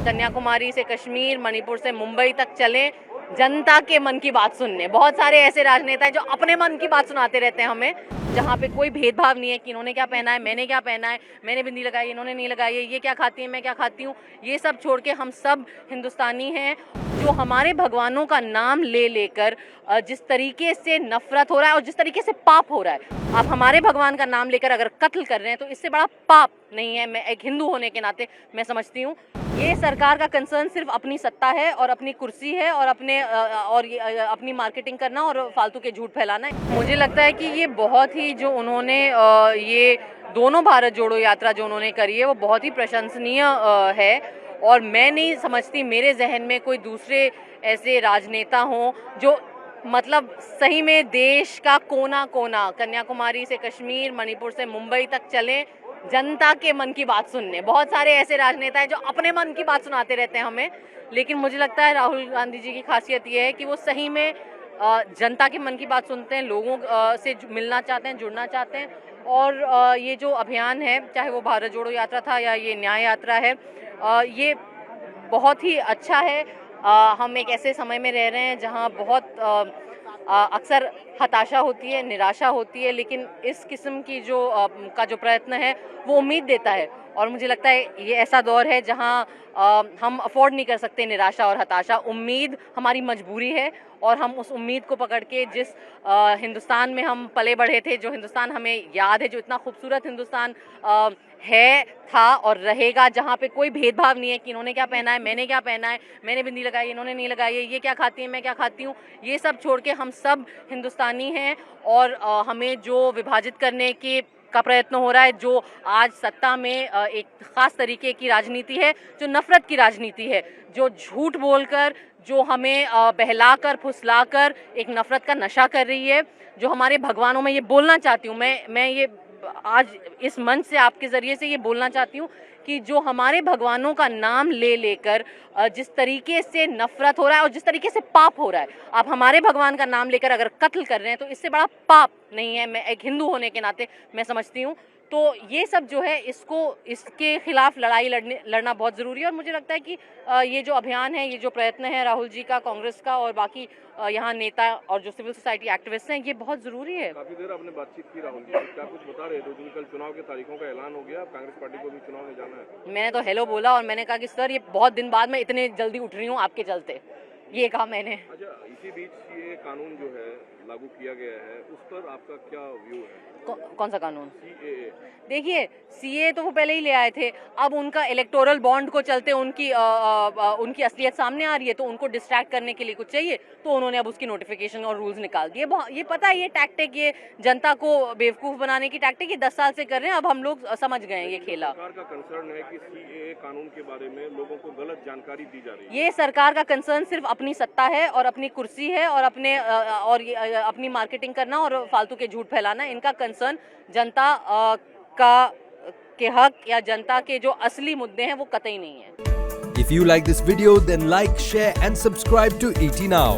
कन्याकुमारी से कश्मीर, मणिपुर से मुंबई तक चलें जनता के मन की बात सुनने। बहुत सारे ऐसे राजनेता हैं जो अपने मन की बात सुनाते रहते हैं हमें, जहाँ पे कोई भेदभाव नहीं है कि इन्होंने क्या पहना है, मैंने क्या पहना है, मैंने बिंदी लगाई, इन्होंने नहीं लगाई है, ये क्या खाती है, मैं क्या खाती हूँ। ये सब छोड़ के हम सब हिंदुस्तानी हैं। जो हमारे भगवानों का नाम ले लेकर जिस तरीके से नफरत हो रहा है और जिस तरीके से पाप हो रहा है, आप हमारे भगवान का नाम लेकर अगर कत्ल कर रहे हैं तो इससे बड़ा पाप नहीं है। मैं एक हिंदू होने के नाते मैं समझती हूँ ये सरकार का कंसर्न सिर्फ अपनी सत्ता है और अपनी कुर्सी है और अपनी मार्केटिंग करना और फालतू के झूठ फैलाना है। मुझे लगता है कि ये बहुत ही जो उन्होंने ये दोनों भारत जोड़ो यात्रा जो उन्होंने करी है वो बहुत ही प्रशंसनीय है और मैं नहीं समझती मेरे जहन में कोई दूसरे ऐसे राजनेता हों जो मतलब सही में देश का कोना कोना कन्याकुमारी से कश्मीर, मणिपुर से मुंबई तक चलें जनता के मन की बात सुनने। बहुत सारे ऐसे राजनेता हैं जो अपने मन की बात सुनाते रहते हैं हमें, लेकिन मुझे लगता है राहुल गांधी जी की खासियत ये है कि वो सही में जनता के मन की बात सुनते हैं, लोगों से मिलना चाहते हैं, जुड़ना चाहते हैं। और ये जो अभियान है, चाहे वो भारत जोड़ो यात्रा था या ये न्याय यात्रा है, ये बहुत ही अच्छा है। हम एक ऐसे समय में रह रहे हैं जहां बहुत अक्सर हताशा होती है, निराशा होती है, लेकिन इस किस्म की का जो प्रयत्न है वो उम्मीद देता है। और मुझे लगता है ये ऐसा दौर है जहां हम अफोर्ड नहीं कर सकते निराशा और हताशा। उम्मीद हमारी मजबूरी है और हम उस उम्मीद को पकड़ के जिस हिंदुस्तान में हम पले बढ़े थे, जो हिंदुस्तान हमें याद है, जो इतना खूबसूरत हिंदुस्तान है, था और रहेगा, जहाँ पे कोई भेदभाव नहीं है कि इन्होंने क्या पहना है, मैंने क्या पहना है, मैंने बिंदी लगाई, इन्होंने नहीं लगाई है, ये क्या खाती है, मैं क्या खाती हूँ। ये सब छोड़ के हम सब हिंदुस्तानी हैं और हमें जो विभाजित करने का प्रयत्न हो रहा है, जो आज सत्ता में एक खास तरीके की राजनीति है, जो नफरत की राजनीति है, जो झूठ बोलकर, जो हमें बहलाकर फुसलाकर एक नफरत का नशा कर रही है, जो हमारे भगवानों में ये बोलना चाहती हूँ मैं ये आज इस मंच से आपके ज़रिए से ये बोलना चाहती हूँ कि जो हमारे भगवानों का नाम ले लेकर जिस तरीके से नफरत हो रहा है और जिस तरीके से पाप हो रहा है, आप हमारे भगवान का नाम लेकर अगर कत्ल कर रहे हैं तो इससे बड़ा पाप नहीं है। मैं एक हिंदू होने के नाते मैं समझती हूँ। तो ये सब जो है इसके खिलाफ लड़ाई लड़ना बहुत ज़रूरी है और मुझे लगता है कि ये जो अभियान है, ये जो प्रयत्न है राहुल जी का, कांग्रेस का और बाकी यहाँ नेता और जो सिविल सोसाइटी एक्टिविस्ट हैं, ये बहुत ज़रूरी है। काफी देर आपने बातचीत की राहुल जी, क्या कुछ बता रहे थे? क्योंकि कल चुनाव के तारीखों का ऐलान हो गया, कांग्रेस पार्टी को भी चुनाव में जाना है। मैंने तो हेलो बोला और मैंने कहा कि सर ये बहुत दिन बाद मैं इतने जल्दी उठ रही हूँ आपके चलते, ये कहा मैंने। अच्छा, इसी बीच ये कानून जो है लागू किया गया है, उस पर आपका क्या व्यू है? कौन सा कानून? CAA। देखिए, सीए तो वो पहले ही ले आए थे, अब उनका इलेक्टोरल बॉन्ड को चलते उनकी असलियत सामने आ रही है, तो उनको डिस्ट्रैक्ट करने के लिए कुछ चाहिए, तो उन्होंने अब उसकी नोटिफिकेशन और रूल्स निकाल दिए। ये पता है, ये टैक्टिक, ये जनता को बेवकूफ़ बनाने की टैक्टिक ये 10 साल से कर रहे हैं, अब हम लोग समझ गए हैं ये खेला। सरकार का कंसर्न है कि CAA कानून के बारे में लोगों को गलत जानकारी दी जा रही है। ये सरकार का कंसर्न सिर्फ अपनी सत्ता है और अपनी कुर्सी है और अपनी मार्केटिंग करना और फालतू के झूठ फैलाना। इनका कंसर्न जनता के हक या जनता के जो असली मुद्दे हैं वो कतई नहीं है। If you like this video, then like, share and subscribe to ET Now.